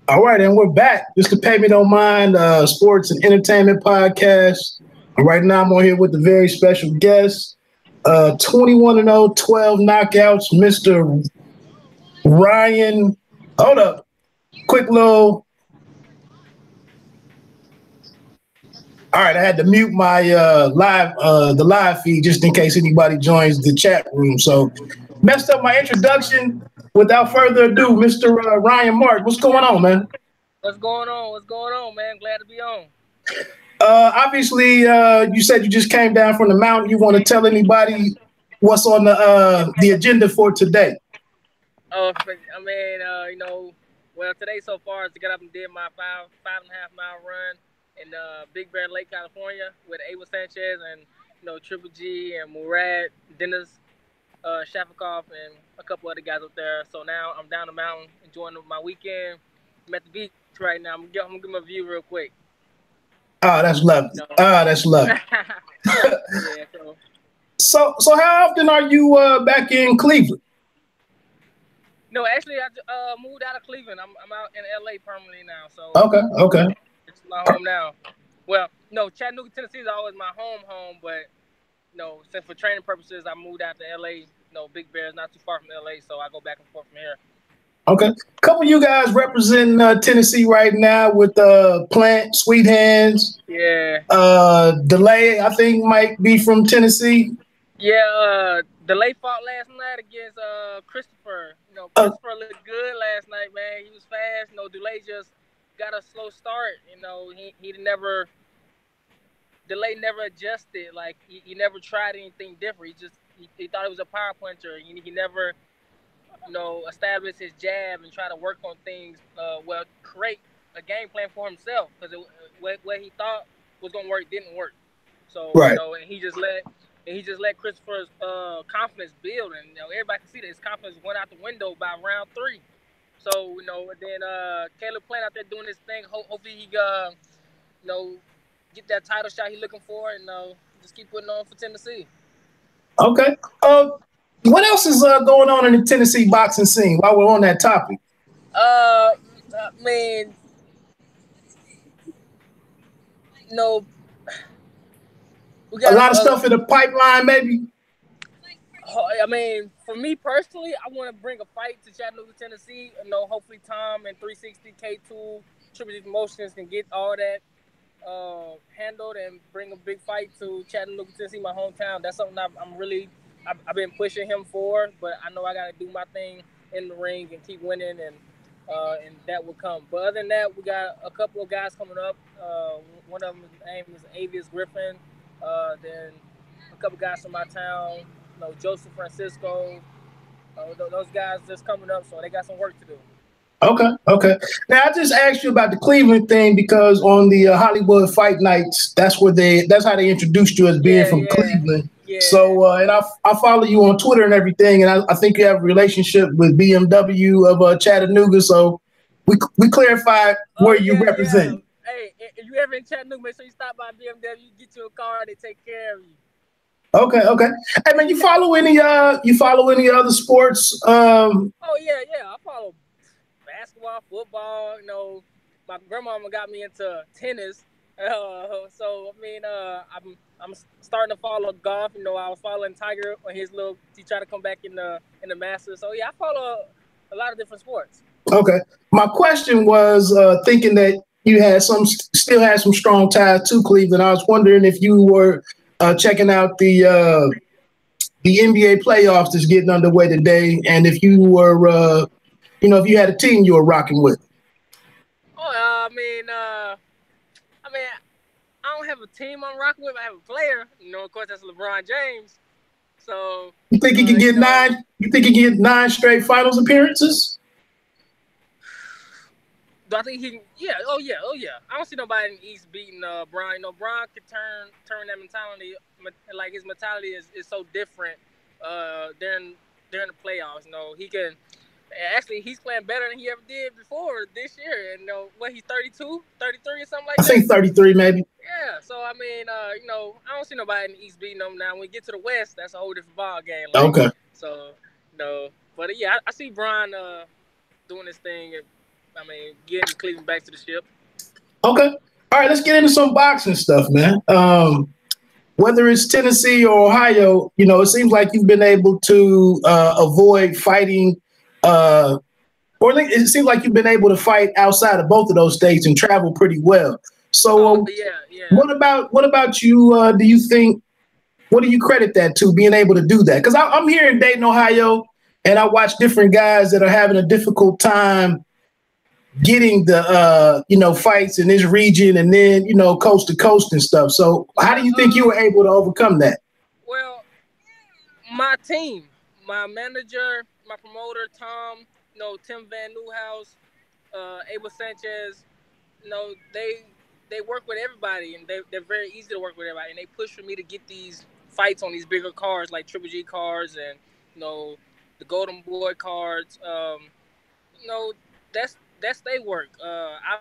All right, and we're back. This is the Pay Me Don't Mind Sports and Entertainment Podcast. And right now I'm on here with the very special guest, 21-0, 12 knockouts, Mr. Ryan. Hold up. Quick little. All right, I had to mute my the live feed just in case anybody joins the chat room. So messed up my introduction. Without further ado, Mr. Ryan Mark, what's going on, man? What's going on? What's going on, man? Glad to be on. Obviously, you said you just came down from the mountain. You want to tell anybody what's on the agenda for today? Well, today so far is to get up and did my 5.5 mile run in Big Bear Lake, California, with Abel Sanchez and Triple G and Murad, Dennis Shafakoff, and a couple other guys up there. So now I'm down the mountain enjoying my weekend. I'm at the beach right now. I'm gonna give my view real quick. Oh, that's lovely. That's lovely. Yeah, so how often are you back in Cleveland? No, actually, I moved out of Cleveland. I'm out in LA permanently now. So okay. It's my home now. Well, no, Chattanooga, Tennessee is always my home, but since for training purposes, I moved out to LA. Big Bear is not too far from LA, so I go back and forth from here. Okay. A couple of you guys representing Tennessee right now with Plant, Sweet Hands. Yeah. Delay, I think, might be from Tennessee. Yeah, Delay fought last night against Christopher. Christopher looked good last night, man. He was fast. Delay just got a slow start. Delay never adjusted. Like he never tried anything different. He thought it was a power puncher. He never establish his jab and try to work on things. Create a game plan for himself, because what he thought was gonna work didn't work. So right. And he just let Christopher's confidence build, and everybody can see that his confidence went out the window by round 3. So then Caleb Plant out there doing his thing. Hopefully he get that title shot he's looking for, and just keep putting on for Tennessee. Okay. What else is going on in the Tennessee boxing scene while we're on that topic? We got a lot of stuff in the pipeline, maybe. For me personally, I want to bring a fight to Chattanooga, Tennessee. Hopefully Tom and 360 K2 Triple G Promotions can get all that handled and bring a big fight to Chattanooga, Tennessee, my hometown. That's something I've been pushing him for, but I know I got to do my thing in the ring and keep winning, and that will come. But other than that, we got a couple of guys coming up. One of them, his name is Avius Griffin. Then a couple guys from my town, Joseph Francisco. Those guys just coming up, so they got some work to do. Okay. Now I just asked you about the Cleveland thing because on the Hollywood Fight Nights, that's how they introduced you as being from Cleveland. Yeah. So and I follow you on Twitter and everything, and I think you have a relationship with BMW of Chattanooga. So we clarified where you represent. Yeah. Hey, if you ever in Chattanooga, make sure you stop by BMW, get you a car, they take care of you. Okay. Hey man, you follow any other sports? Oh yeah. I follow basketball, football. My grandmama got me into tennis. I'm starting to follow golf. I was following Tiger on his he tried to come back in the Masters. So yeah, I follow a lot of different sports. Okay. My question was thinking that you still had some strong ties to Cleveland. I was wondering if you were checking out the NBA playoffs that's getting underway today, and if you were, if you had a team you were rocking with. I don't have a team I'm rocking with. I have a player. Of course, that's LeBron James. So you think he can get 9? You think he can get 9 straight finals appearances? Do I think he can? Yeah. Oh yeah. I don't see nobody in the East beating Bron. Bron could turn that mentality. Like his mentality is so different during the playoffs. He can. Actually, he's playing better than he ever did before this year. And he's 32, 33 or something like that. I think 33 maybe. Yeah. So I don't see nobody in the East beating him. Now when we get to the West, that's a whole different ball game. Okay. So but yeah, I see Bron doing this thing. I mean, getting Cleveland back to the ship. Okay. All right, let's get into some boxing stuff, man. Whether it's Tennessee or Ohio, it seems like you've been able to avoid fighting, or it seems like you've been able to fight outside of both of those states and travel pretty well. So, yeah. what about you? Do you think? What do you credit that to, being able to do that? Because I'm here in Dayton, Ohio, and I watch different guys that are having a difficult time getting the fights in this region, and then coast to coast and stuff. So how do you think you were able to overcome that? Well, my team, my manager, my promoter, Tom, Tim Van Newhouse, Abel Sanchez, they work with everybody, and they're very easy to work with everybody, and they push for me to get these fights on these bigger cards like Triple G cards and the Golden Boy cards. That's they work. I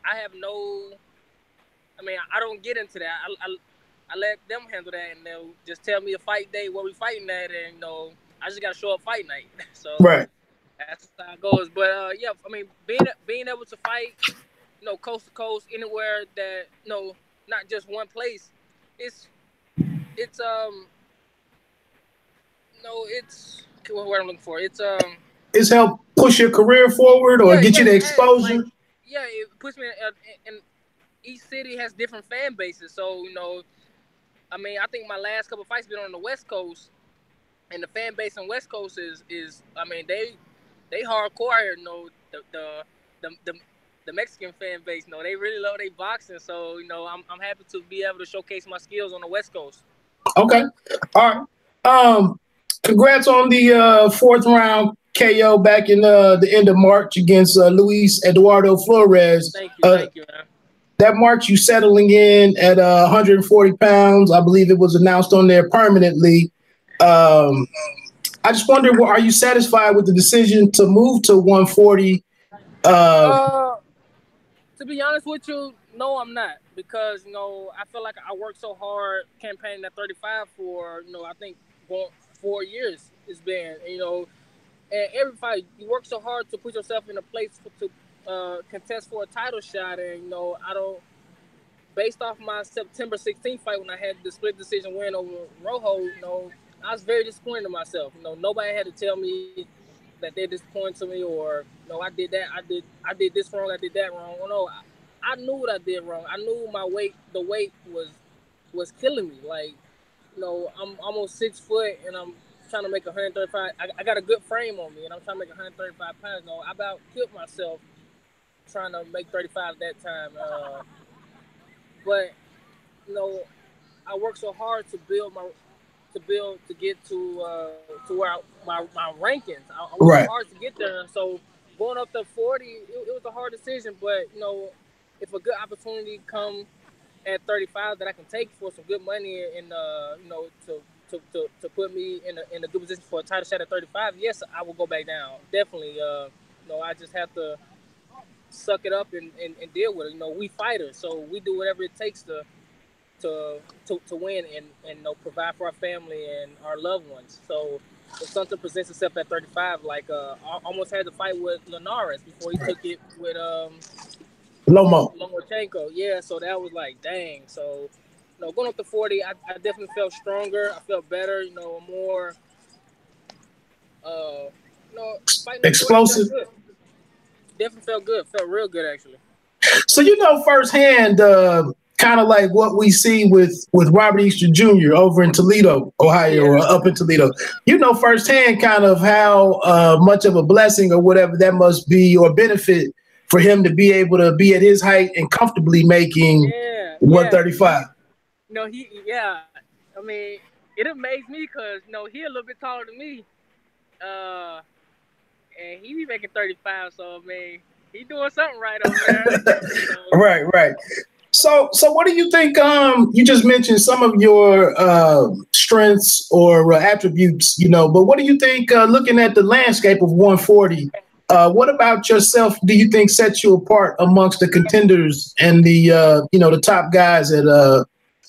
have no. I mean, I don't get into that. I let them handle that, and they'll just tell me a fight day where we fighting at, and I just gotta show up fight night. So right. That's how it goes. But yeah, I mean, being able to fight, coast to coast, anywhere that not just one place. It's what I'm looking for. It's help push your career forward or get you the exposure. It puts me in each city has different fan bases. So I mean, I think my last couple of fights been on the West Coast, and the fan base on West Coast is I mean they hardcore. The Mexican fan base, they really love their boxing. So I'm happy to be able to showcase my skills on the West Coast. Okay, all right. Congrats on the fourth round KO back in the end of March against Luis Florez. Thank you, man. That March you settling in at 140 pounds. I believe it was announced on there permanently. I just wonder, are you satisfied with the decision to move to 140? To be honest with you, no, I'm not, because I feel like I worked so hard campaigning at 35 for I think 4 years it's been, and every fight you work so hard to put yourself in a place to contest for a title shot, and I don't. Based off my September 16th fight when I had the split decision win over Rojo, I was very disappointed in myself. Nobody had to tell me that they're disappointed to me, or I did that, I did this wrong, I did that wrong. No, I knew what I did wrong. I knew the weight was killing me. Like, I'm almost 6 foot, and I'm trying to make 135. I got a good frame on me, and I'm trying to make 135 pounds. I about killed myself trying to make 35 at that time. But I worked so hard to get to where my rankings. I worked so hard to get there. So going up to 40, it was a hard decision. But if a good opportunity come at 35 that I can take for some good money, and to put me in a good position for a title shot at 35, yes, I will go back down. Definitely. I just have to suck it up and deal with it. We fighters, so we do whatever it takes to win and provide for our family and our loved ones. So if something presents itself at 35, like I almost had to fight with Linares before he took it with Lomachenko. Yeah, so that was like, dang. So going up to 40, I definitely felt stronger. I felt better. More fighting explosive. Definitely felt good. Felt real good, actually. So firsthand, kind of like what we see with Robert Easter Jr. over in Toledo, Ohio, or up in Toledo. Firsthand kind of how much of a blessing or whatever that must be, or benefit for him to be able to be at his height and comfortably making 135. I mean, it amazed me because he a little bit taller than me. And he be making 35, so I mean, he doing something right over there. Right. So what do you think? You just mentioned some of your strengths or attributes, but what do you think? Looking at the landscape of 140, what about yourself do you think sets you apart amongst the contenders and the top guys at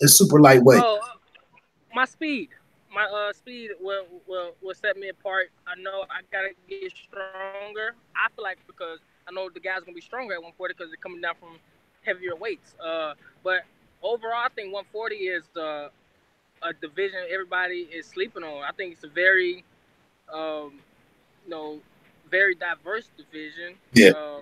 super lightweight? My speed. My speed will set me apart. I know I gotta get stronger. I feel like because I know the guys gonna be stronger at 140 because they're coming down from heavier weights. But overall, I think 140 is a division everybody is sleeping on. I think it's a very, very diverse division. Yeah.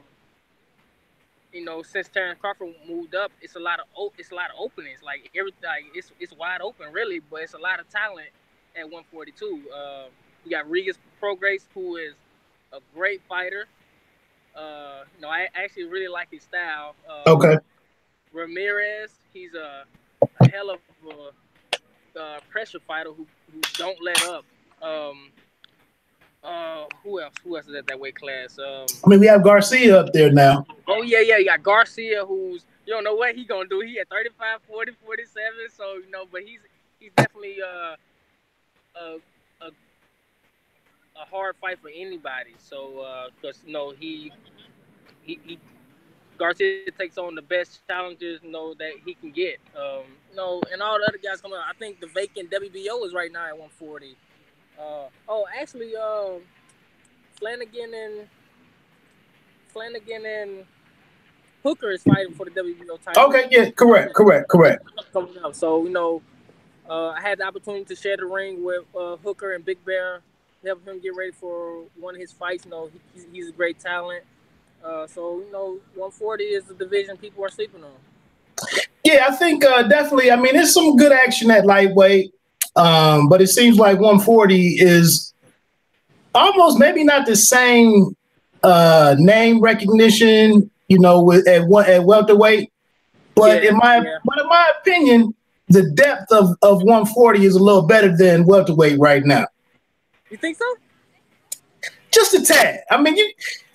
Since Terrence Crawford moved up, it's a lot of openings. Like it's wide open, really. But it's a lot of talent at 142. You got Regis Prograis, who is a great fighter. I actually really like his style. Okay. Ramirez, he's a hell of a pressure fighter who don't let up. Who else is at that weight class? We have Garcia up there now. Oh yeah. You got Garcia, who's you don't know what he gonna do. He at 35, 40, 47. So but he's definitely a hard fight for anybody. So because he Garcia takes on the best challengers that he can get. And all the other guys coming out. I think the vacant WBO is right now at 140. Actually, Flanagan and Hooker is fighting for the WBO title. Okay, yeah, correct. Coming up. So I had the opportunity to share the ring with Hooker and Big Bear, help him get ready for one of his fights. He's a great talent. 140 is the division people are sleeping on. Yeah, I think definitely. There's some good action at lightweight, but it seems like 140 is almost maybe not the same name recognition, at welterweight. But in my opinion, the depth of 140 is a little better than welterweight right now. You think so? Just a tad.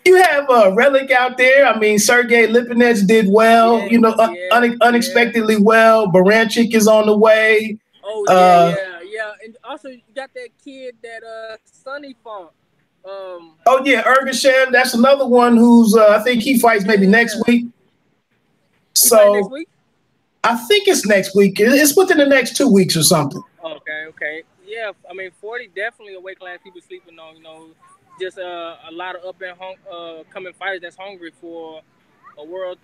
You have a Relic out there. Sergey Lipinets did well, unexpectedly well. Baranchik is on the way. Oh, yeah. And also, you got that kid that Sonny fought. Ergashev. That's another one who's, I think he fights maybe next week. So next week? I think it's next week. It's within the next 2 weeks or something. Okay. Yeah, 40 definitely a weight class people sleeping on, just a lot of up and coming fighters that's hungry for a world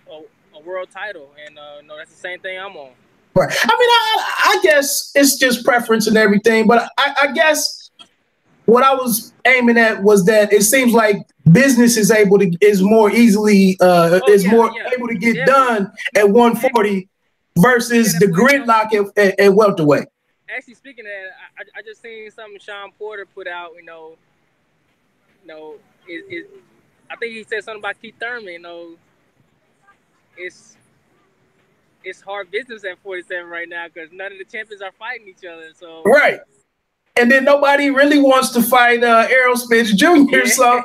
title, and that's the same thing I'm on. Right. I guess it's just preference and everything, but I guess what I was aiming at was that it seems like business is more easily able to get done at 140 versus the gridlock at welterweight. Actually, speaking of that, I just seen something Sean Porter put out. I think he said something about Keith Thurman. It's hard business at 47 right now because none of the champions are fighting each other. So right, and then nobody really wants to fight Errol Spence Jr. Yeah. So,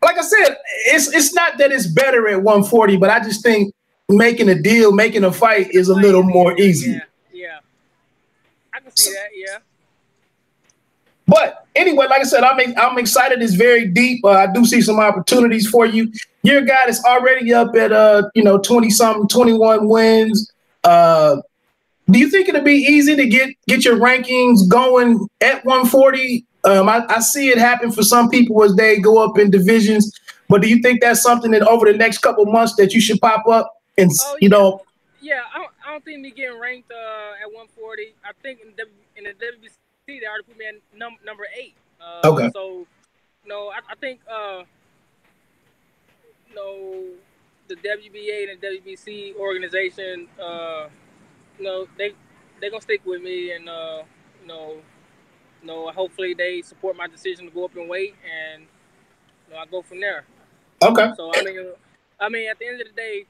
like I said, it's not that it's better at 140, but I just think making a deal, making a fight is a little more easy. Yeah, I can see that. Yeah. But anyway, like I said, I'm excited. It's very deep. I do see some opportunities for you. You're a guy that's already up at 20-something, 21 wins. Do you think it'll be easy to get your rankings going at 140? I see it happen for some people as they go up in divisions. But do you think that's something that over the next couple months that you should pop up and Yeah, I don't think me getting ranked at 140. I think in the WBC they already put me at number 8. Okay. So, I think the WBA and the WBC organization, they're gonna stick with me, and hopefully they support my decision to go up in weight, and I go from there. Okay. So at the end of the day,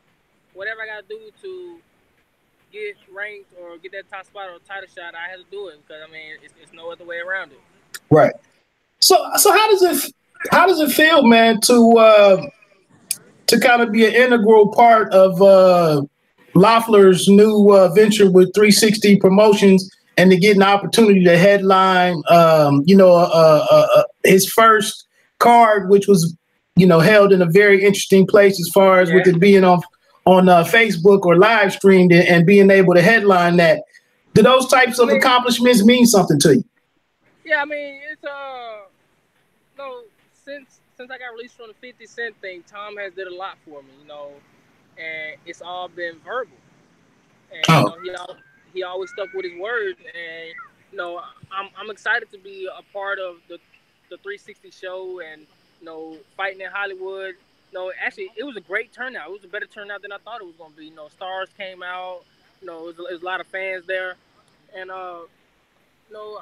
whatever I gotta do to get ranked or get that top spot or title shot, I have to do it because it's no other way around it. Right. So how does it feel, man, to kind of be an integral part of Loeffler's new venture with 360 Promotions and to get an opportunity to headline, his first card, which was, held in a very interesting place as far as with it being on Facebook or live streamed and being able to headline that. Do those types of accomplishments mean something to you? Yeah, it's since since I got released from the 50 Cent thing, Tom has did a lot for me, you know, and it's all been verbal. And you know, he always stuck with his word, and you know, I'm excited to be a part of the 360 show, and you know, fighting in Hollywood. You know, actually, it was a great turnout. It was a better turnout than I thought it was going to be. You know, stars came out. You know, it was a lot of fans there, and you know,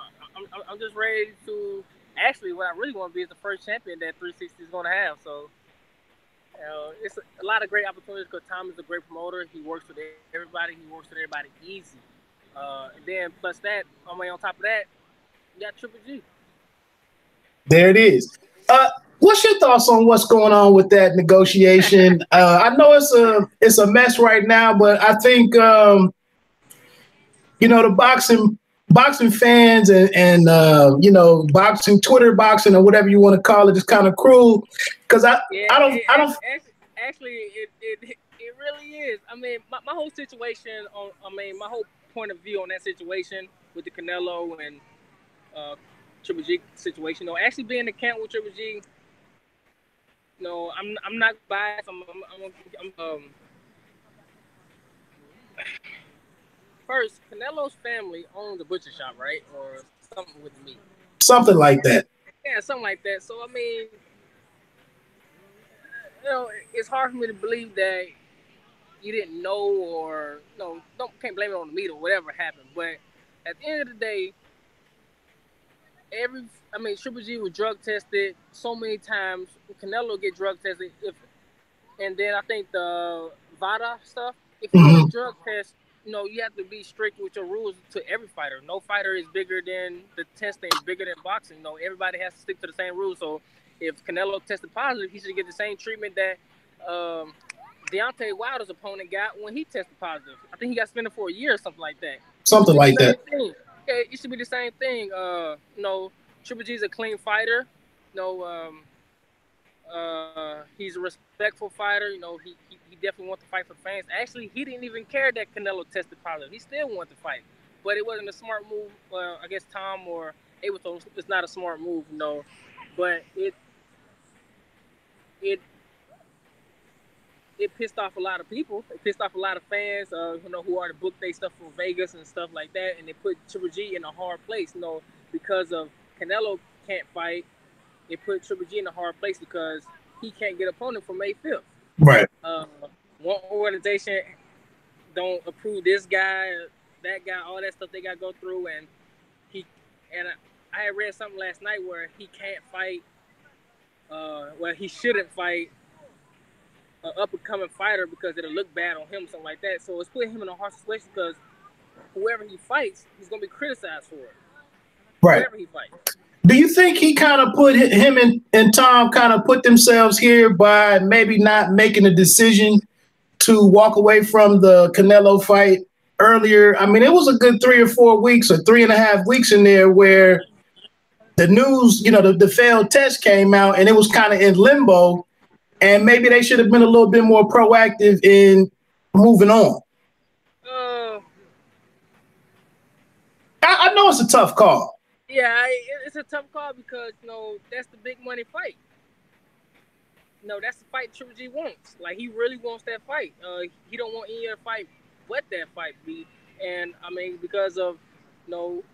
I'm just ready to. Actually, what I really want to be is the first champion that 360 is going to have. So, it's a lot of great opportunities because Tom is a great promoter. He works with everybody. He works with everybody easy. And then plus that, on top of that, you got Triple G. There it is. What's your thoughts on what's going on with that negotiation? I know it's a mess right now, but I think you know, the boxing fans and you know, boxing, Twitter boxing, or whatever you want to call it, is kind of cruel because I don't actually it really is. I mean, my whole situation my whole point of view on that situation with the Canelo and Triple G situation, you know, actually being in the camp with Triple G, you know, I'm not biased. First, Canelo's family owns a butcher shop, right, or something with meat. Something like that. Yeah, something like that. So I mean, you know, it's hard for me to believe that you didn't know, or can't blame it on the meat or whatever happened. But at the end of the day, Triple G was drug tested so many times. Canelo get drug tested, and then I think the VADA stuff. If you get a drug test, you know, you have to be strict with your rules to every fighter. No fighter is bigger than the testing, bigger than boxing. You know, everybody has to stick to the same rules. So if Canelo tested positive, he should get the same treatment that Deontay Wilder's opponent got when he tested positive. I think he got suspended for a year or something like that. Something like that. Okay, it should be the same thing. You know, Triple G's a clean fighter. You know, he's a respectful fighter. You know, he definitely wants to fight for fans. Actually, he didn't even care that Canelo tested positive. He still wanted to fight, but it wasn't a smart move. I guess Tom or Ableton, it's not a smart move, you know. But it pissed off a lot of people. It pissed off a lot of fans, you know, who already booked their stuff for Vegas and stuff like that, and they put Triple G in a hard place, you know, because of Canelo can't fight. It put Triple G in a hard place because he can't get opponent for May 5th. Right. One organization don't approve this guy, that guy, all that stuff they got to go through, and I had read something last night where he can't fight. He shouldn't fight an up-and-coming fighter because it'll look bad on him, something like that. So it's putting him in a hard situation because whoever he fights, he's going to be criticized for it. Right. Whoever he fights. Do you think he kind of put him and Tom kind of put themselves here by maybe not making a decision to walk away from the Canelo fight earlier? I mean, it was a good 3 or 4 weeks or 3.5 weeks in there where the news, you know, the failed test came out and it was kind of in limbo. And maybe they should have been a little bit more proactive in moving on. I know it's a tough call. Yeah, it's a tough call because, you know, that's the big money fight. You know, that's the fight Triple G wants. Like, he really wants that fight. He don't want any other fight but that fight be. And, I mean, because of, you know,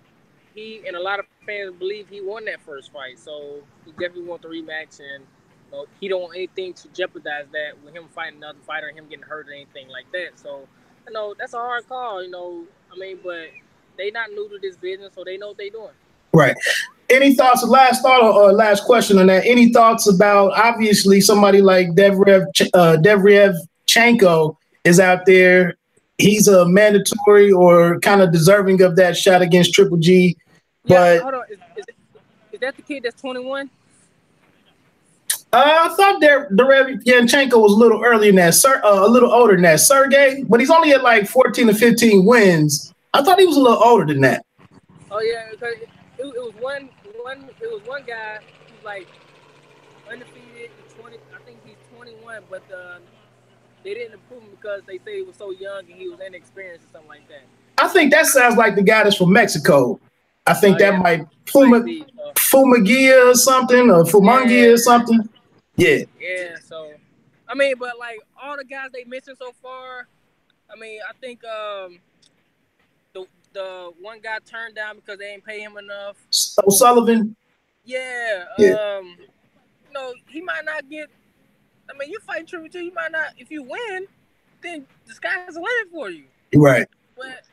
he and a lot of fans believe he won that first fight. So he definitely wants the rematch, and you know, he don't want anything to jeopardize that with him fighting another fighter, him getting hurt or anything like that. So, you know, that's a hard call, you know. I mean, but they not new to this business, so they know what they're doing. Right. Any thoughts, last thought or last question on that? Any thoughts about, obviously, somebody like Devrevchenko is out there. He's a mandatory or kind of deserving of that shot against Triple G. Yeah, hold on. Is that the kid that's 21? I thought Devrevchenko was a little earlier than that, a little older than that, Sergey, but he's only at like 14 to 15 wins. I thought he was a little older than that. Oh yeah, because it was one guy who's like undefeated, 20. I think he's 21, but they didn't approve him because they say he was so young and he was inexperienced or something like that. I think that sounds like the guy that's from Mexico. I think that might Fumagia or something, or Fumangia or something. Yeah. Yeah. So, I mean, but like all the guys they mentioned so far, I mean, I think the one guy turned down because they ain't pay him enough. O'Sullivan. Yeah. Yeah. He might not get. I mean, you fight Triple G, you might not. If you win, then the sky's the limit for you. Right. But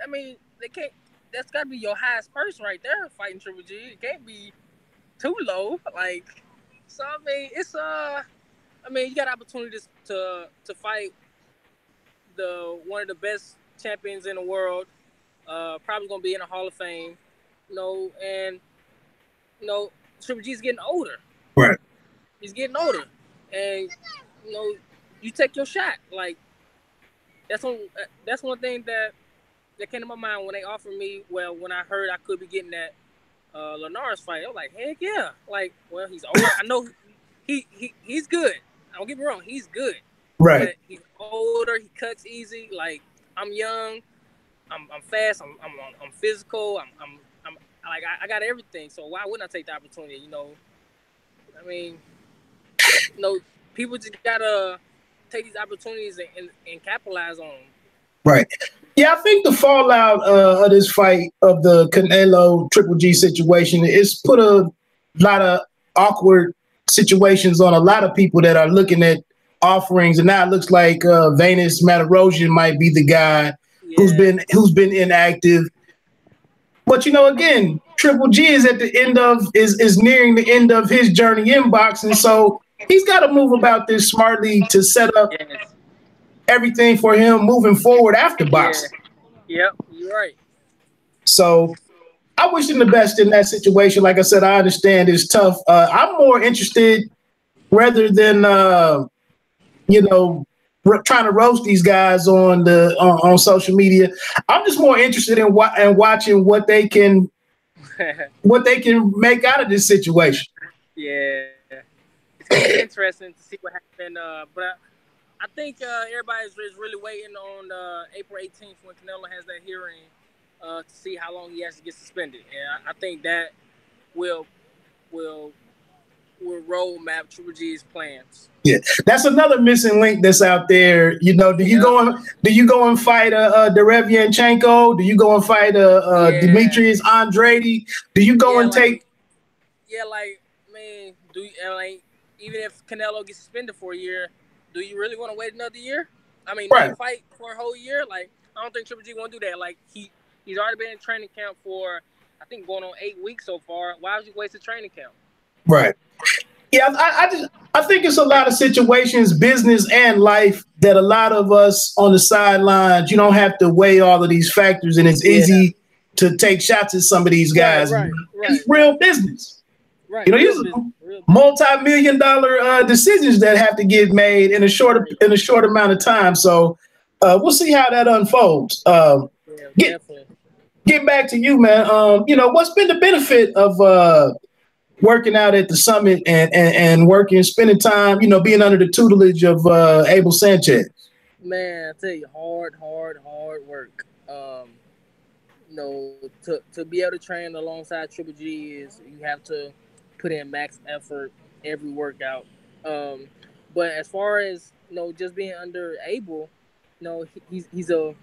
I mean, they can't. That's got to be your highest person right there, fighting Triple G. It can't be too low. Like, so I mean, it's I mean, you got opportunities to fight the one of the best champions in the world. Probably gonna be in the Hall of Fame. And Triple G's getting older. Right. He's getting older, and you take your shot. Like that's one thing that came to my mind when they offered me. Well, when I heard I could be getting that Linares fight, I was like, heck yeah! Like, well, he's older. I know he's good. Don't get me wrong, he's good. Right. But he's older. He cuts easy. Like, I'm young. I'm fast. I'm physical. I'm like I got everything. So why wouldn't I take the opportunity? I mean, people just gotta take these opportunities and capitalize on them. Right. Yeah, I think the fallout of this fight of the Canelo Triple G situation is put a lot of awkward situations on a lot of people that are looking at offerings, and now it looks like Venus Matarosian might be the guy who's been inactive. But again, Triple G is at the end of is nearing the end of his journey in boxing, so he's got to move about this smartly to set up everything for him moving forward after boxing. Yep, you're right. So I wish him the best in that situation. Like I said, I understand it's tough. I'm more interested rather than trying to roast these guys on social media. I'm just more interested in watching what they can make out of this situation. Yeah, it's gonna be interesting to see what happens. But I think everybody is really waiting on April 18th when Canelo has that hearing to see how long he has to get suspended, and I think that will roadmap Triple G's plans. Yeah, that's another missing link that's out there. Do you go and fight Derevianchenko? Do you go and fight Demetrius Andrade? Do you go and take? Yeah, like, man, even if Canelo gets suspended for a year, do you really want to wait another year? I mean, not fight for a whole year. Like, I don't think Triple G want to do that. Like, he's already been in training camp for, I think, going on 8 weeks so far. Why would you waste a training camp? Right. Yeah, I think it's a lot of situations, business and life, that a lot of us on the sidelines, you don't have to weigh all of these factors, and it's easy to take shots at some of these guys. Right. It's real business. Right. These are multi-million-dollar decisions that have to get made in a short amount of time. So we'll see how that unfolds. Get back to you, man. What's been the benefit of working out at the summit and spending time, being under the tutelage of Abel Sanchez? Man, I tell you, hard work. To be able to train alongside Triple G is you have to put in max effort every workout. But as far as just being under Abel, he's a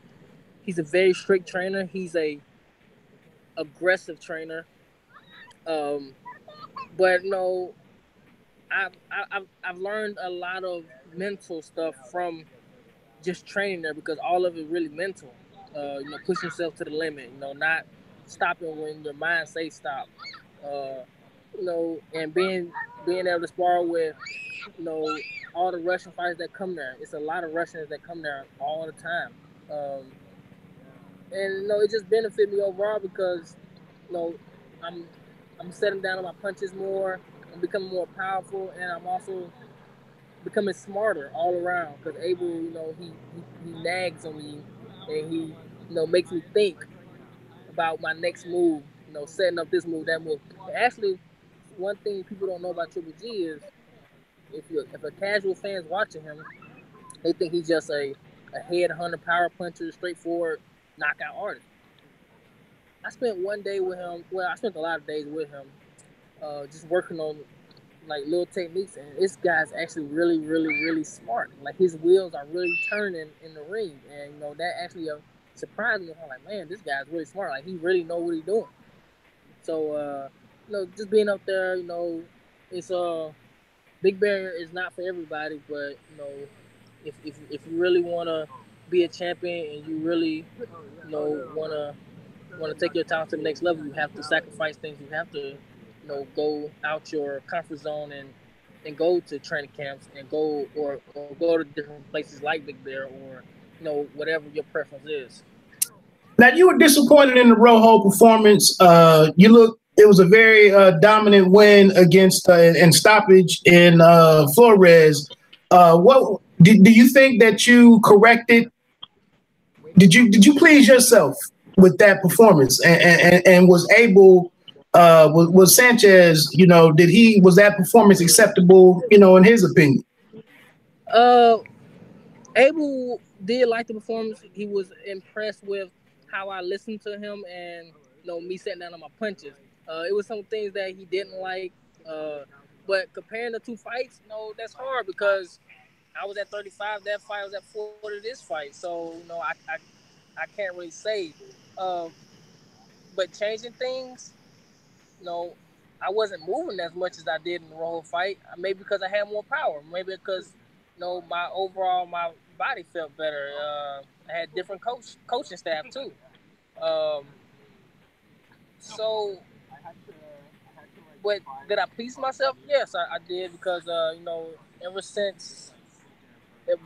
very strict trainer. He's a aggressive trainer. But I've learned a lot of mental stuff from just training there, because all of it really mental. Push yourself to the limit. Not stopping when your mind says stop. And being able to spar with all the Russian fighters that come there. It's a lot of Russians that come there all the time. And it just benefit me overall because I'm setting down on my punches more. I'm becoming more powerful, and I'm also becoming smarter all around. Because Abel, he nags on me, and he makes me think about my next move. Setting up this move, that move. And actually, one thing people don't know about Triple G is if a casual fan's watching him, they think he's just a headhunter, power puncher, straightforward knockout artist. I spent one day with him. Well, I spent a lot of days with him, just working on like little techniques, and this guy's actually really, really, really smart. Like his wheels are really turning in the ring, and that actually surprised me. I'm like, man, this guy's really smart. Like he really know what he's doing. So just being up there, it's Big Bear is not for everybody, but if you really want to be a champion and you really want to take your talent to the next level, you have to sacrifice things. You have to go out your comfort zone and go to training camps and or go to different places like Big Bear or whatever your preference is. Now, you were disappointed in the Rojo performance. It was a very dominant win against and stoppage in Florez. What do you think that you corrected? Did you please yourself with that performance and was able? Was Sanchez? Was that performance acceptable? In his opinion. Abel did like the performance. He was impressed with how I listened to him and me sitting down on my punches. It was some things that he didn't like. But comparing the two fights, that's hard because I was at 35. That fight was at 40. This fight, so I can't really say. Uh, but changing things, I wasn't moving as much as I did in the Rojo fight. Maybe because I had more power. Maybe because my body felt better. I had different coaching staff too. Um, so, but did I please myself? Yes, I did because ever since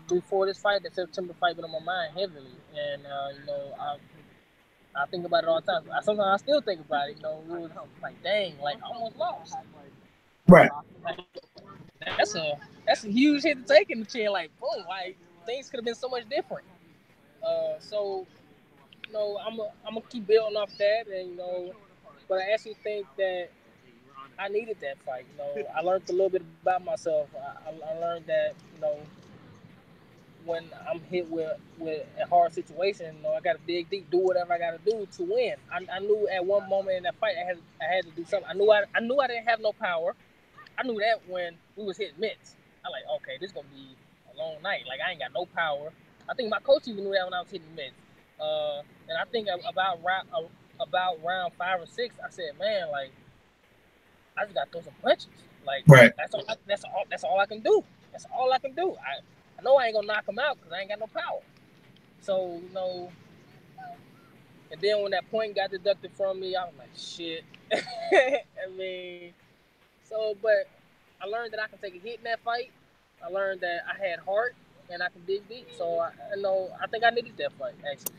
before this fight, the September fight, been on my mind heavily, and I think about it all the time. Sometimes I still think about it. It was like, dang, like I almost lost. Right. Like, that's a huge hit to take in the chin. Like, boom, like things could have been so much different. So I'm gonna keep building off that, and but I actually think that I needed that fight. I learned a little bit about myself. I learned that when I'm hit with a hard situation, I got to dig deep, do whatever I got to do to win. I knew at one moment in that fight I had to do something. I knew I didn't have no power. I knew that when we was hitting mitts. I like, okay, this is gonna be a long night. Like I ain't got no power. I think my coach even knew that when I was hitting mitts. And I think about round 5 or 6, I said, man, like I just gotta throw some punches. Like right. That's all I can do. That's all I can do. I know I ain't gonna knock him out because I ain't got no power. So and then when that point got deducted from me, I was like, shit. I mean, but I learned that I can take a hit in that fight. I learned that I had heart and I can dig deep. So I think I needed that fight actually.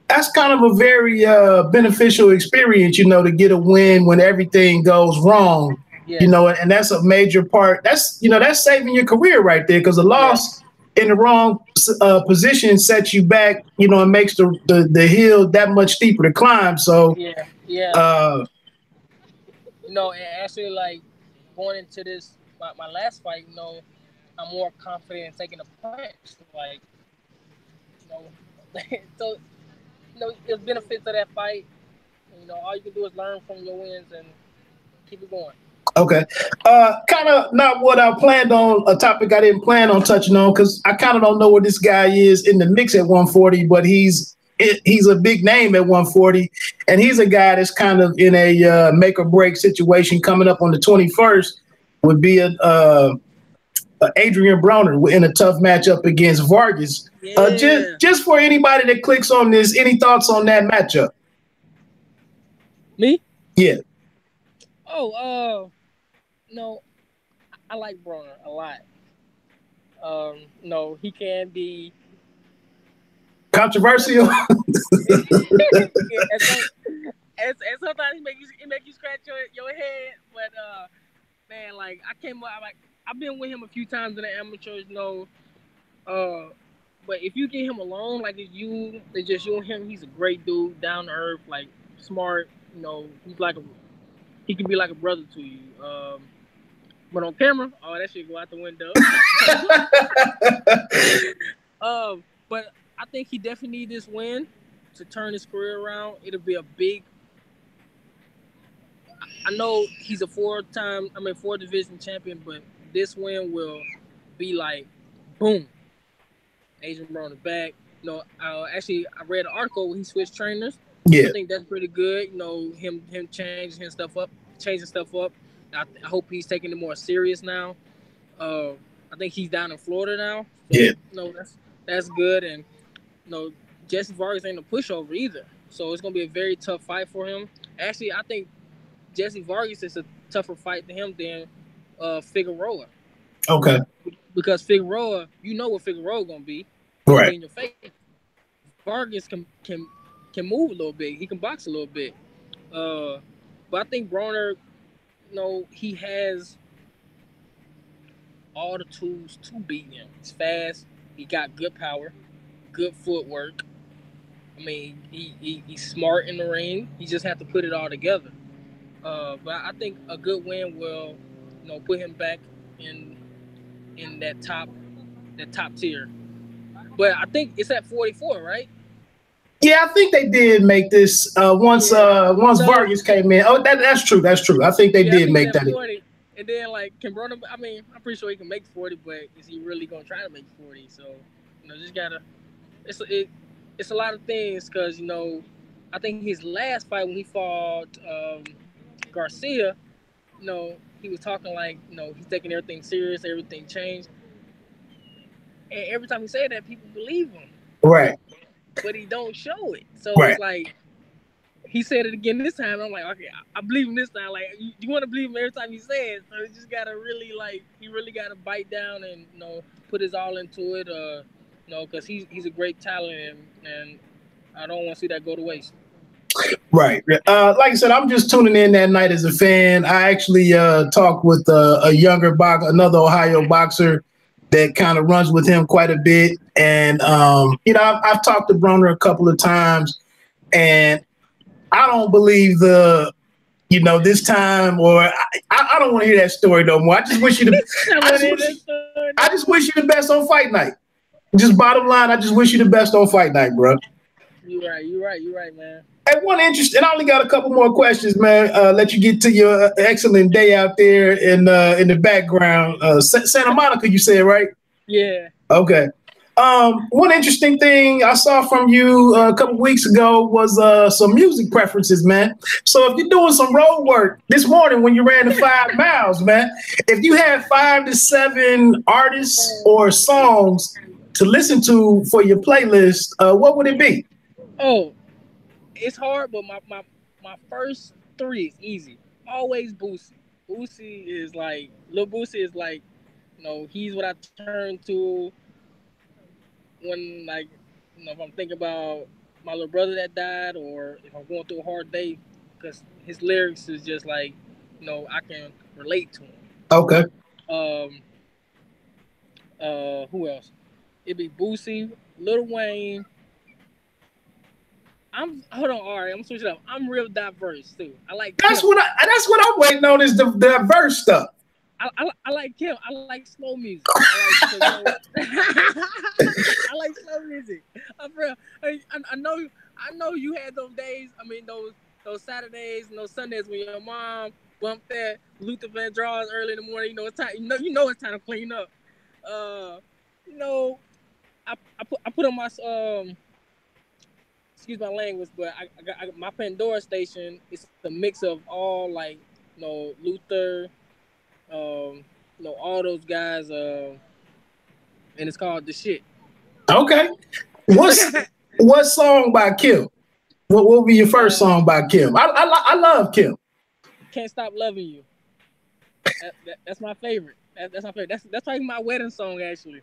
That's kind of a very beneficial experience, to get a win when everything goes wrong. Yeah. And that's a major part. That's saving your career right there, because a loss in the wrong position sets you back. And makes the hill that much steeper to climb. So yeah. And actually, like going into this my last fight, I'm more confident in taking a punch. Like, so there's benefits of that fight. All you can do is learn from your wins and keep it going. Okay. Kind of not what I planned on, a topic I didn't plan on touching on, because I kind of don't know where this guy is in the mix at 140, but he's a big name at 140, and he's a guy that's kind of in a make or break situation. Coming up on the 21st would be Adrian Broner in a tough matchup against Vargas. Yeah. Just for anybody that clicks on this, any thoughts on that matchup? Me? Yeah. Oh, no, I like Broner a lot. No, he can be controversial. And sometimes it make you scratch your head, but man, like I've been with him a few times in the amateurs, but if you get him alone, like it's just you and him, he's a great dude, down to earth, like smart, he can be like a brother to you. But on camera, that shit go out the window. But I think he definitely need this win to turn his career around. It'll be a big. I know he's a four division champion, but this win will be like, boom, Adrian Broner back. Actually, I read an article where he switched trainers. Yeah. I think that's pretty good. Him changing stuff up. I hope he's taking it more serious now. I think he's down in Florida now. So, yeah. That's good. And Jesse Vargas ain't a pushover either. So it's gonna be a very tough fight for him. Actually, I think Jesse Vargas is a tougher fight to him than Figueroa. Okay. Because Figueroa, you know what Figueroa gonna be. Right. In your face. Vargas can move a little bit. He can box a little bit. But I think Broner, he has all the tools to beat him. He's fast. He got good power, good footwork. I mean, he's smart in the ring. He just have to put it all together. But I think a good win will, put him back in that top tier. But I think it's at 44, right? Yeah, I think they did make this once Vargas came in. Oh, that's true. That's true. I think they did make that. 40. And then can Broner? I mean, I'm pretty sure he can make 40, but is he really gonna try to make 40? So just gotta. It's a lot of things because I think his last fight when he fought Garcia, he was talking like he's taking everything serious, everything changed, and every time he said that, people believe him. Right. But he don't show it. So right. It's like he said it again this time. I'm like, okay, I believe him this time. Like you want to believe him every time he says it. So he just gotta really he really gotta bite down and put his all into it. Because he's a great talent and I don't want to see that go to waste. Right. Like I said, I'm just tuning in that night as a fan. I actually talked with a younger another Ohio boxer that kind of runs with him quite a bit. And, I've talked to Broner a couple of times, and I don't believe this time, or I don't want to hear that story no more. I just wish you I just wish you the best on fight night. Just bottom line, I just wish you the best on fight night, bro. You're right, man. Hey, and I only got a couple more questions, man. Let you get to your excellent day out there in the background. Santa Monica, you said, right? Yeah. Okay. One interesting thing I saw from you a couple weeks ago was some music preferences, man. So if you're doing some road work this morning when you ran the 5 miles, man, if you had 5 to 7 artists or songs to listen to for your playlist, what would it be? Oh, it's hard, but my first 3 is easy. Always Boosie. Boosie is like, Lil Boosie is like, he's what I turn to when if I'm thinking about my little brother that died, or if I'm going through a hard day, because his lyrics is just like, I can relate to him. Okay. Who else? It'd be Boosie, Lil Wayne. Hold on, Ari. I'm switching up. I'm real diverse too. I like. That's what I'm waiting on is the diverse stuff. I like Kim. I like slow music. I like slow music. I know you had those days. I mean those Saturdays and those Sundays when your mom bumped that Luther Vandross early in the morning. It's time. It's time to clean up. I put on my excuse my language, but I got my Pandora station. It's a mix of all Luther. All those guys, and it's called The Shit. Okay. What song by Kim? What will be your first song by Kim? I love Kim. Can't Stop Loving You. That's my favorite. That's my favorite. That's like my wedding song, actually.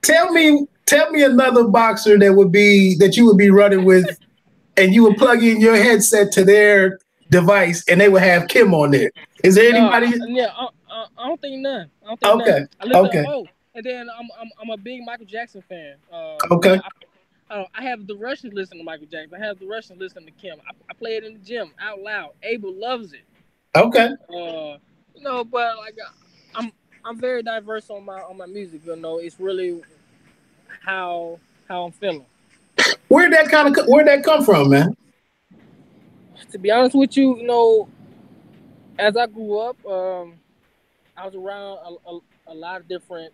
Tell me another boxer that you would be running with, and you would plug in your headset to their device, and they would have Kim on there. Is there anybody? I don't think none. Okay. None. And then I'm a big Michael Jackson fan. Okay. I have the Russians listening to Michael Jackson. I have the Russians listening to Kim. I play it in the gym out loud. Abel loves it. Okay. But I'm very diverse on my music. It's really how I'm feeling. Where'd that come from, man? To be honest with you, As I grew up, I was around a lot of different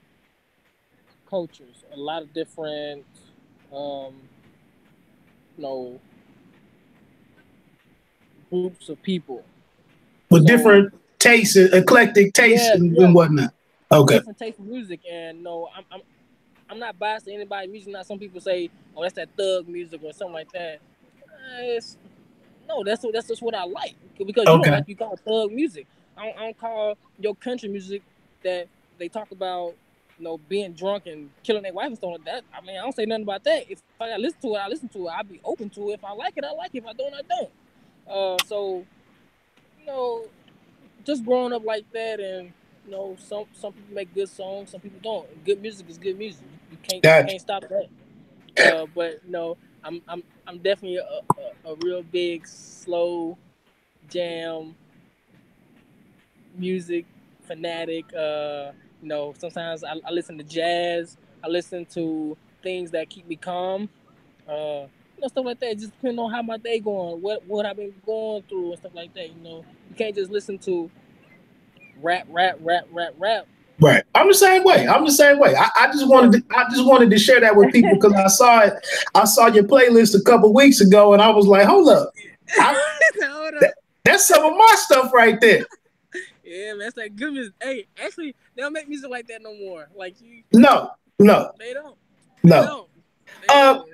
cultures, a lot of different, um, you know, groups of people. With So different tastes, eclectic tastes, yeah, and yeah, whatnot. Okay. different taste of music, and no, I'm not biased to anybody music. Not some people say, oh, that's that thug music or something like that. It's no, that's just what I like because you don't Okay. like you call it thug music. I don't call your country music that they talk about, being drunk and killing their wife and stuff like that. I mean, I don't say nothing about that. If I gotta listen to it, I listen to it. I'll be open to it. If I like it, I like it. If I don't, I don't. So you know, just growing up like that, and some people make good songs, some people don't. Good music is good music. You Gotcha. can't stop that. But I'm definitely a real big slow jam music fanatic. Sometimes I listen to jazz. I listen to things that keep me calm. Stuff like that. Just depending on how my day going, what I've been going through and stuff like that. You can't just listen to rap. Right. I'm the same way. I'm the same way. Yeah. I just wanted to share that with people because I saw it. I saw your playlist a couple weeks ago, and I was like, hold up. I, Hold that, up. that's some of my stuff right there. Yeah, man, that's that good music. Hey, actually, they don't make music like that no more. Like you, No, no, they don't. They no. don't. They Uh, don't.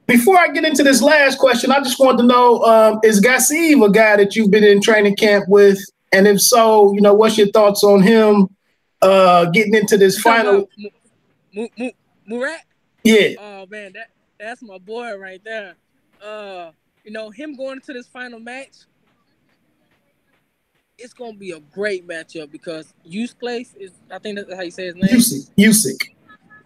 Before I get into this last question, I just wanted to know, is Gassiv a guy that you've been in training camp with? And if so, what's your thoughts on him getting into this You talking about final? Murat? Yeah, Oh man, that's my boy right there. Uh, him going into this final match, it's gonna be a great matchup because Place is, I think that's how you say his name. Usyk.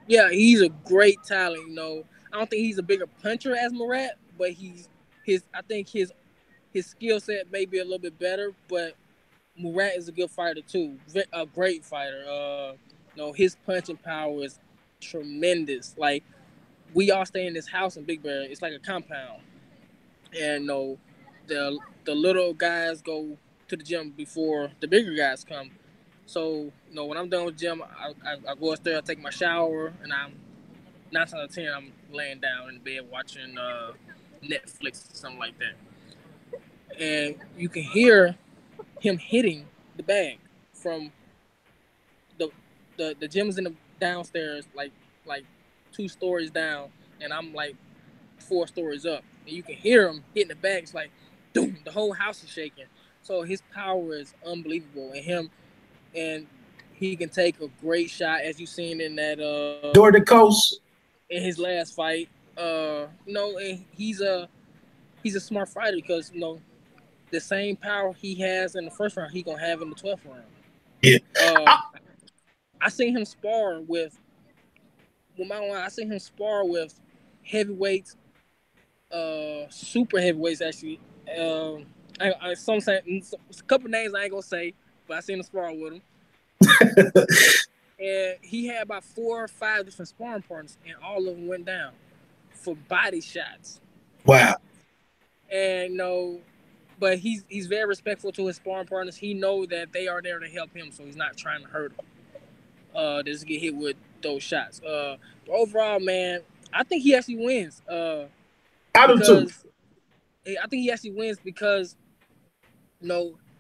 Yeah, he's a great talent. I don't think he's a bigger puncher as Murat, but I think his skill set may be a little bit better, but Murat is a good fighter too, a great fighter. His punching power is tremendous. Like we all stay in this house in Big Bear. It's like a compound, and the little guys go to the gym before the bigger guys come. So when I'm done with the gym, I go upstairs, I take my shower, and I'm 9 times out of 10 I'm laying down in the bed watching Netflix or something like that, and you can hear him hitting the bag from the the gym is in the downstairs, like 2 stories down, and I'm like 4 stories up, and you can hear him hitting the bag. It's like, boom, the whole house is shaking. So his power is unbelievable, and he can take a great shot, as you seen in that Door to coast. in his last fight. And he's a smart fighter because the same power he has in the first round, he gonna have in the 12th round. Yeah. Uh, I seen him spar with my one. I seen him spar with heavyweights, super heavyweights actually. Some say a couple names I ain't gonna say, but I seen him spar with him, and he had about 4 or 5 different sparring partners, and all of them went down for body shots. Wow. And but he's very respectful to his sparring partners. He know that they are there to help him, so he's not trying to hurt them. Just get hit with those shots. But overall, man, I think he actually wins. I do too. Because I think he actually wins because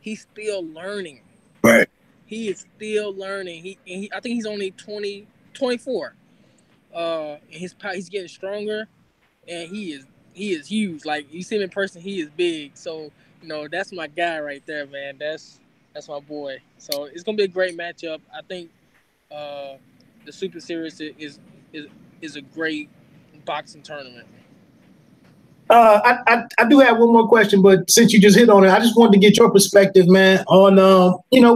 he's still learning. Right. He is still learning. I think he's only 24. And he's getting stronger, and he is huge. Like you see him in person, he is big. So that's my guy right there, man. That's my boy. So it's gonna be a great matchup. I think uh, the Super Series is is a great boxing tournament. I do have one more question, but since you just hit on it, I just wanted to get your perspective, man, on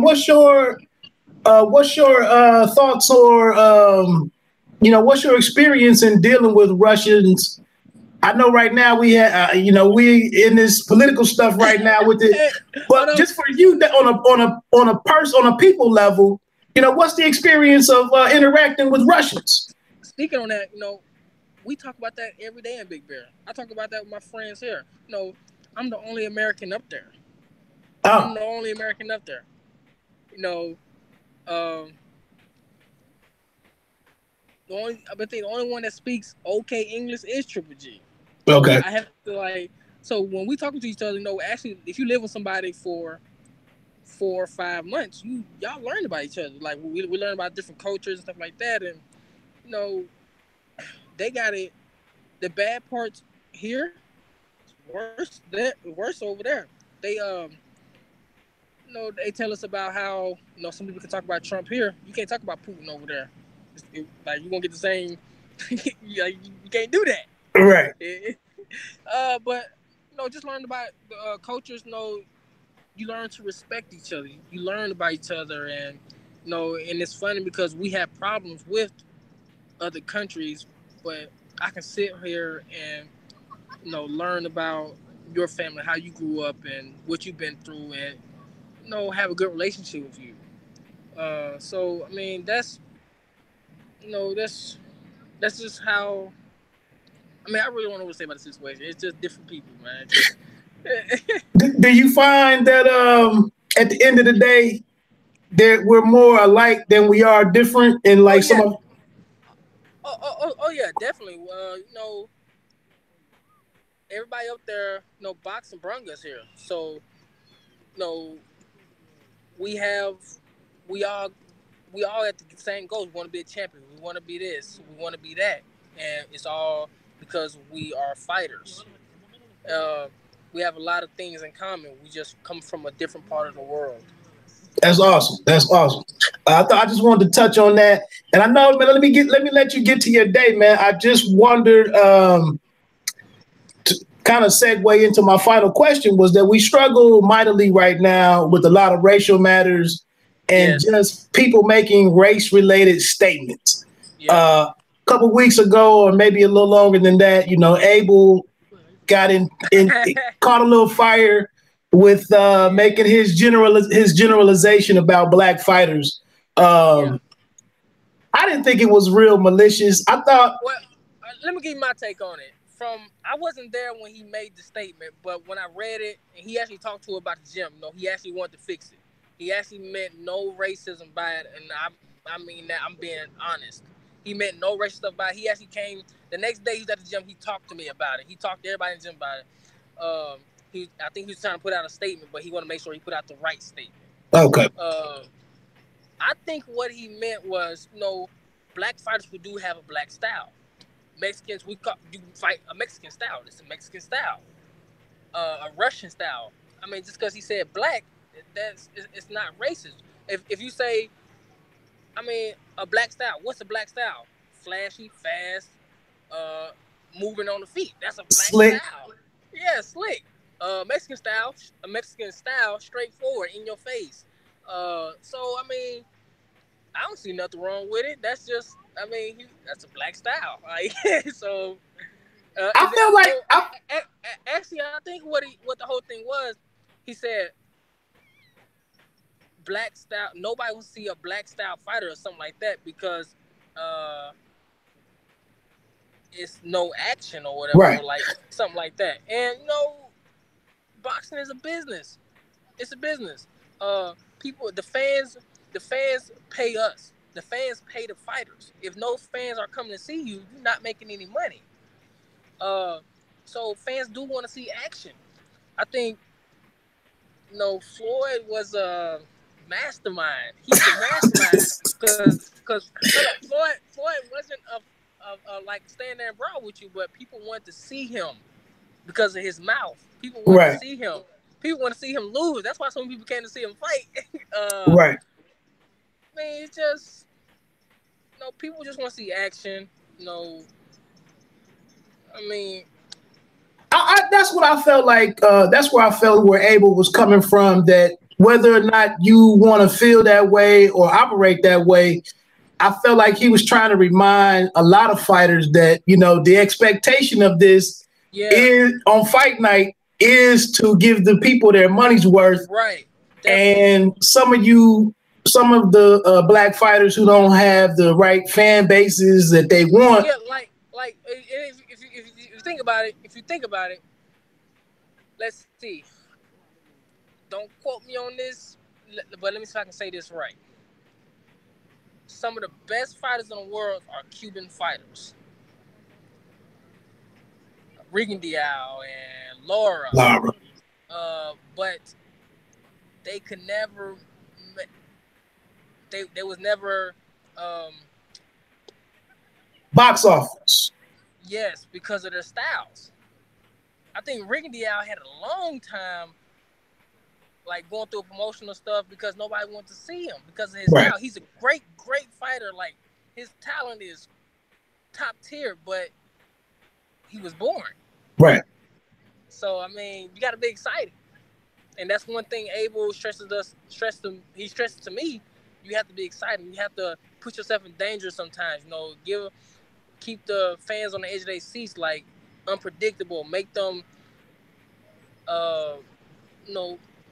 what's your thoughts or what's your experience in dealing with Russians? I know right now we have we in this political stuff right now with it, Hey, hold but on. just for you on a people level, what's the experience of interacting with Russians? Speaking on that, we talk about that every day in Big Bear. I talk about that with my friends here. I'm the only American up there. I'm Oh, the only American up there. You know, um, the only one that speaks okay English is Triple G. So okay. I have to like. So when we talking to each other, actually, if you live with somebody for 4 or 5 months, y'all learn about each other. Like we learn about different cultures and stuff like that, and you know, they got it. The bad parts here, worse over there. They they tell us about how some people can talk about Trump here. You can't talk about Putin over there. Like you won't get the same. You can't do that. Right. But just learn about cultures. You learn to respect each other. You learn about each other, and and it's funny because we have problems with other countries, but I can sit here and learn about your family, how you grew up, and what you've been through, and have a good relationship with you. So I mean, that's just how. I mean, I really don't know what to say about the situation. It's just different people, man. Just Do you find that at the end of the day that we're more alike than we are different in oh like some yeah, of oh yeah, definitely. Everybody up there, boxing brung us here. So, you know, we have, we all, we all at the same goals. We want to be a champion. We want to be this. We want to be that, and it's all because we are fighters. Uh, we have a lot of things in common. We just come from a different part of the world. That's awesome. That's awesome. I just wanted to touch on that, and I know, man. Let me let you get to your day, man. I just wondered, to kind of segue into my final question, was that we struggle mightily right now with a lot of racial matters and Yes. just people making race-related statements. Yep. A couple weeks ago, or maybe a little longer than that, Abel got in caught a little fire with making his generalization about black fighters. Yeah. I didn't think it was real malicious. I thought, Well, let me give you my take on it. I wasn't there when he made the statement, but when I read it, and he actually talked to her about the gym. He actually wanted to fix it. He actually meant no racism by it, and I mean that I'm being honest. He meant no racist stuff by it. He actually came the next day. He was at the gym. He talked to me about it. He talked to everybody in the gym about it. I think he was trying to put out a statement, but he wanted to make sure he put out the right statement. okay, I think what he meant was, black fighters who do have a black style. Mexicans, you fight a Mexican style. It's a Mexican style, a Russian style. I mean, just because he said black, it's not racist. If you say, I mean, a black style. What's a black style? Flashy, fast, uh, moving on the feet. That's a black slick. style. Yeah, slick. Mexican style, a Mexican style, straightforward, in your face. So I mean, I don't see nothing wrong with it. That's just, I mean, that's a black style. Like, so. I And then, feel like actually, I think what the whole thing was, he said black style. Nobody will see a black style fighter or something like that because it's no action or whatever, right. or like something like that. And boxing is a business. It's a business. People, the fans pay us. The fans pay the fighters. If no fans are coming to see you, you're not making any money. So fans do want to see action. I think Floyd was a mastermind. He's a mastermind because Floyd wasn't a like stand there and brawl with you, but people wanted to see him because of his mouth. People wanted to Right. see him. People want to see him lose. That's why so many people came to see him fight. Right. I mean, it's just people just want to see action. I mean, That's what I felt like. That's where I felt where Abel was coming from. That whether or not you want to feel that way or operate that way, I felt like he was trying to remind a lot of fighters that the expectation of this yeah, is on fight night is to give the people their money's worth. right, definitely. And some of the black fighters who don't have the right fan bases that they want. Yeah, like if you think about it, let's see. don't quote me on this, but let me see if I can say this right. Some of the best fighters in the world are Cuban fighters. Rigondeaux and Lara. But they could never. They was never. Box office. Yes, because of their styles. I think Rigondeaux had a long time, like going through promotional stuff because nobody wanted to see him because of his style. He's a great fighter. Like his talent is top tier, but he was born. Right. So I mean, you got to be excited, and that's one thing Abel stresses to me. You have to be excited. You have to put yourself in danger sometimes. You know, keep the fans on the edge of their seats, like unpredictable. Make them,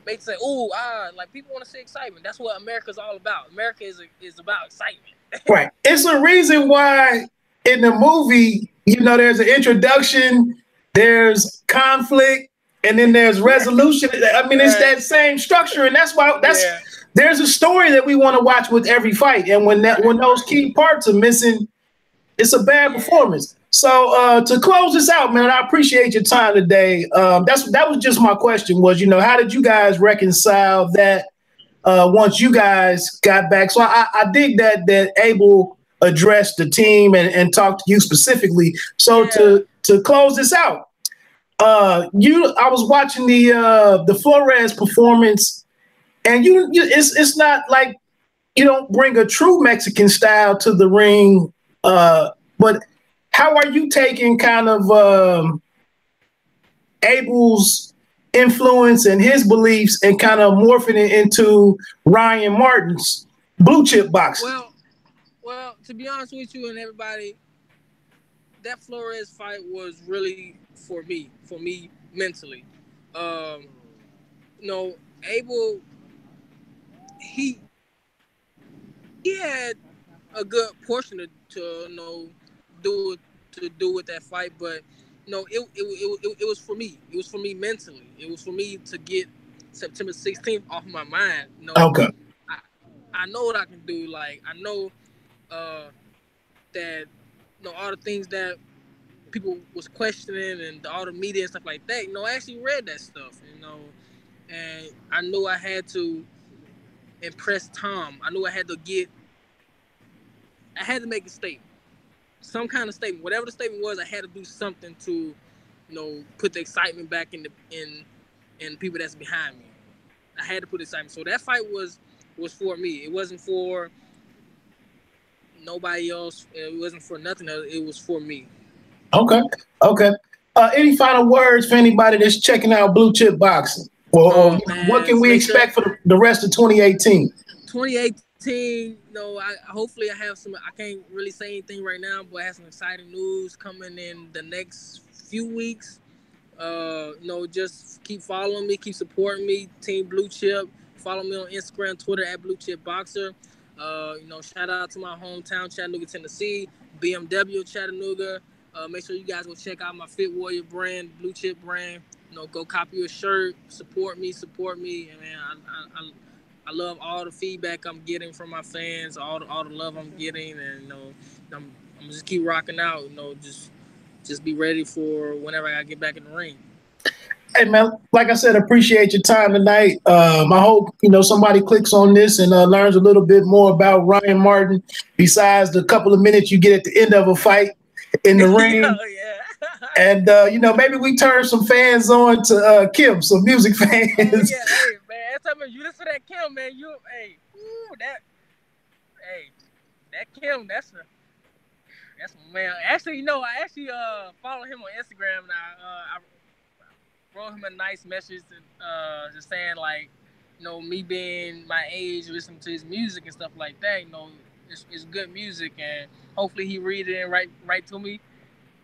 make them say, "Ooh, like people want to see excitement." That's what America's all about. America is about excitement. Right. It's a reason why in the movie, there's an introduction, there's conflict, and then there's resolution. I mean, it's that same structure, and that's why there's a story that we want to watch with every fight. And when those key parts are missing, it's a bad performance. So to close this out, man, I appreciate your time today. That was just my question was, how did you guys reconcile that once you guys got back? So I dig that Abel addressed the team and talked to you specifically. So to close this out, I was watching the Florez performance, and it's not like you don't bring a true Mexican style to the ring, but how are you taking kind of Abel's influence and his beliefs and kind of morphing it into Ryan Martin's blue chip boxing? Well, to be honest with you and everybody, that Florez fight was really for me mentally. Abel, he had a good portion to do with that fight, but it was for me. It was for me mentally. It was for me to get September 16th off my mind. Okay. I know what I can do. Like I know that all the things that people was questioning and all the media and stuff like that. I actually read that stuff. And I knew I had to impress Tom. I knew I had to make a statement. Some kind of statement, whatever the statement was, I had to do something to, put the excitement back in people that's behind me. I had to put excitement. So that fight was for me. It wasn't for nobody else. It wasn't for nothing else. It was for me. Okay. Any final words for anybody that's checking out Blue Chip Boxing? Or what can we expect for the rest of 2018? 2018, hopefully I have some. I can't really say anything right now, but I have some exciting news coming in the next few weeks. Just keep following me, keep supporting me, Team Blue Chip. Follow me on Instagram, Twitter at Blue Chip Boxer. Shout out to my hometown, Chattanooga, Tennessee, BMW Chattanooga. Make sure you guys go check out my Fit Warrior brand, Blue Chip brand. Go copy a shirt, support me, and man, I love all the feedback I'm getting from my fans, all the love I'm getting, and I'm just keep rocking out. Just be ready for whenever I get back in the ring. Hey man, like I said, appreciate your time tonight. I hope somebody clicks on this and learns a little bit more about Ryan Martin besides the couple of minutes you get at the end of a fight in the ring. Oh, yeah. And maybe we turn some fans on to Kim, some music fans. Oh, yeah, hey man, every time you listen to that Kim, man, that Kim, that's my man. Actually, I follow him on Instagram, and I wrote him a nice message, just saying like, me being my age, listening to his music and stuff like that. It's good music, and hopefully he read it and write to me.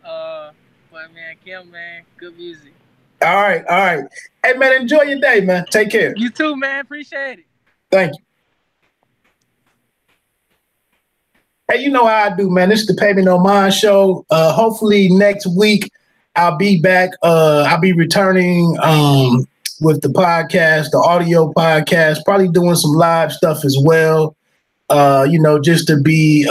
But man, Kim, man, good music. All right. Hey man, enjoy your day, man. Take care. You too, man. Appreciate it. Thank you. Hey, you know how I do, man. This is the Payment No Mind show. Hopefully next week I'll be back. I'll be returning with the podcast, the audio podcast, probably doing some live stuff as well. Just to be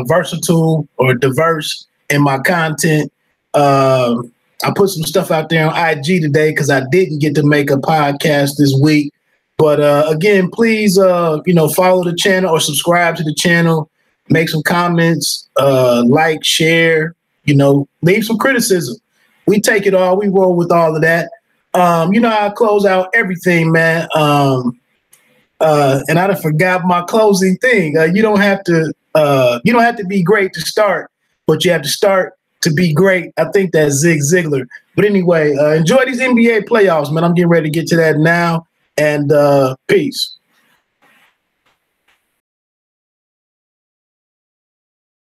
versatile or diverse in my content. I put some stuff out there on IG today because I didn't get to make a podcast this week. But again, please, follow the channel or subscribe to the channel. Make some comments, like, share, leave some criticism. We take it all. We roll with all of that. I close out everything, man. And I done forgot my closing thing. You don't have to be great to start, but you have to start to be great. I think that's Zig Ziglar. But anyway, enjoy these NBA playoffs, man. I'm getting ready to get to that now. And peace.